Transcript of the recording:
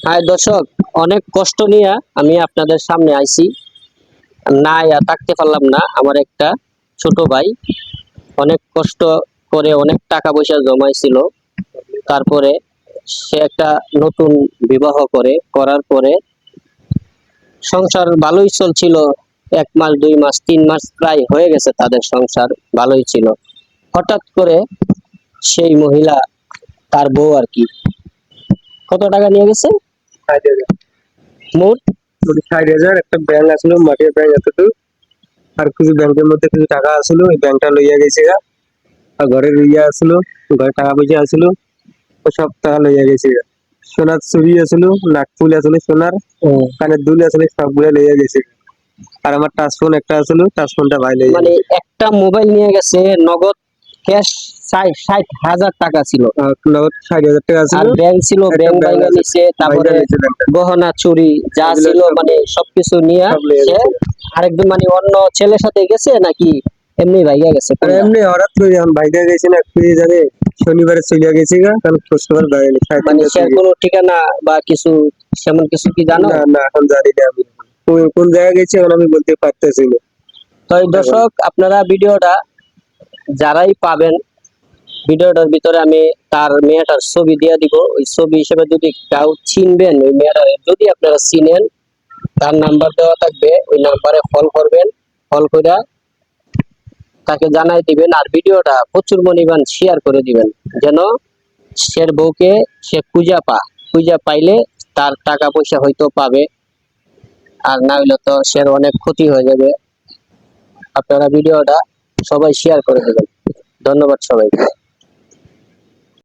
High দর্শক, অনেক কষ্ট নিয়ে আমি আপনাদের সামনে আইছি। না থাকতে পারলাম না। আমার একটা ছোট ভাই অনেক কষ্ট করে অনেক টাকা পয়সা জমাইছিল। তারপরে সে একটা নতুন বিবাহ করার পরে সংসার ভালোই চলছিল। 1 মাস 2 মাস 3 মাস প্রায় হয়ে গেছে, তাদের সংসার ভালোই ছিল। হঠাৎ করে সেই মহিলা, তার বউ আর কি, কত টাকা নিয়ে গেছে 60,000 মোট? 60,000 একটা ব্যাংক আসলো, মাটির ব্যাংক এতটুকু। আর কিছু ব্যাংকের মধ্যে কিছু টাকা আসলো, ওই ব্যাংকটা লইয়া গেছে গা। আর ঘরের ইয়া আসলো, ঘরে টাকা পয়সা আসলো, ও সব টাকা লইয়া গেছে গা। সোনার চুরি আসলো, নাকফুল আসলো সোনার, কানের দুল আসলো, সবগুলো লইয়া গেছে গা। আর আমার টাচ ফোন একটা আসলো, টাচ ফোনটা ভাই লইয়া মানে গেছে। একটা মোবাইল নিয়ে গেছে, নগদ ক্যাশ 60,000 টাকা ছিল। নগদ 60,000 টাকা আর আসলো। ব্যাংক ছিল, একটা ব্যাংক ব্যাংক ভাঙা আছে, নিছে। তারপরে ভাইঙ্গা নিছে ব্যাংকটা, গহনা চুরি যা এগুলো ছিল সব মানে সবকিছু নিয়ে সব লইয়া সে গেছে গা। আরেকদিন মানে অন্য ছেলের সাথে গেছে নাকি এমনি ভাইয়া গেছে আর কোনটা? এমনি হঠাৎ করে যখন ভাইঙ্গা গেছে না, পেয়ে যাবে শনিবারে চলিয়া গেছে গা, কারণ খোঁজ খবর দেয়নি, সাড়ে মানে তিনটার সে দিকে। কোনো ঠিকানা বা কিছু সেমন কিছু কি জানো? না না, এখন জানি না আমি কোন জায়গায় গেছি, এখন আমি বলতে পারতেছি না তো এই এখন। দর্শক, আপনারা ভিডিওটা যারাই পাবেন, ভিডিওটার ভিতরে আমি তার মেয়েটার ছবি দিয়ে দিব। ওই ছবি হিসেবে যদি কেউ চিনবেন, ওই মেয়েটা যদি আপনারা চিনেন, তার নাম্বার দেওয়া থাকবে, ওই নাম্বারে কল করবেন। কল করে তাকে জানাই দিবেন, আর ভিডিওটা প্রচুর পরিমাণ শেয়ার করে দিবেন, যেন সের বউকে সে খুঁজা পাইলে তার টাকা পয়সা হয়তো পাবে, আর না হইলে তো সের অনেক ক্ষতি হয়ে যাবে। আপনারা ভিডিওটা সবাই শেয়ার করে দেবেন। ধন্যবাদ সবাইকে।